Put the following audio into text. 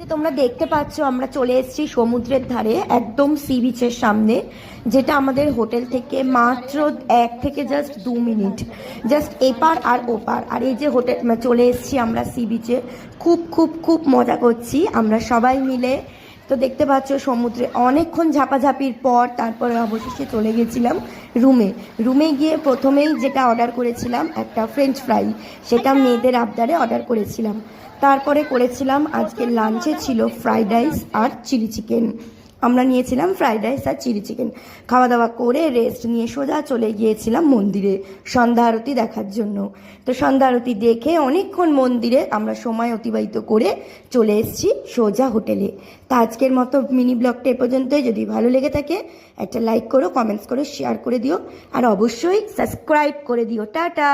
তোমরা দেখতে পাচ্ছ আমরা চলে এসেছি সমুদ্রের ধারে, একদম সি বিচের সামনে, যেটা আমাদের হোটেল থেকে মাত্র 1 থেকে জাস্ট 2 মিনিট, জাস্ট এপার আর ওপার। আর এই যে হোটেল চলে এসেছি আমরা সি বিচে, খুব খুব খুব মজা করছি আমরা সবাই মিলে। তো দেখতে পাচ্ছ সমুদ্রে অনেকক্ষণ ঝাপাঝাপির পর তারপরে অবশেষে চলে গেছিলাম রুমে গিয়ে প্রথমেই যেটা অর্ডার করেছিলাম একটা ফ্রেঞ্চ ফ্রাই, সেটা মেয়েদের আবদারে অর্ডার করেছিলাম। তারপরে করেছিলাম আজকে লাঞ্চে ছিল ফ্রাইড রাইস আর চিলি চিকেন। আমরা নিয়েছিলাম ফ্রাইড রাইস আর চিলি চিকেন। খাওয়া দাওয়া করে রেস্ট নিয়ে সোজা চলে গিয়েছিলাম মন্দিরে সন্ধ্যা আরতি দেখার জন্য। তো সন্ধ্যা আরতি দেখে অনেকক্ষণ মন্দিরে আমরা সময় অতিবাহিত করে চলে এসেছি সোজা হোটেলে। তা আজকের মতো মিনি ব্লগটা এ পর্যন্তই। যদি ভালো লেগে থাকে একটা লাইক করো, কমেন্টস করো, শেয়ার করে দিও, আর অবশ্যই সাবস্ক্রাইব করে দিও। টাটা।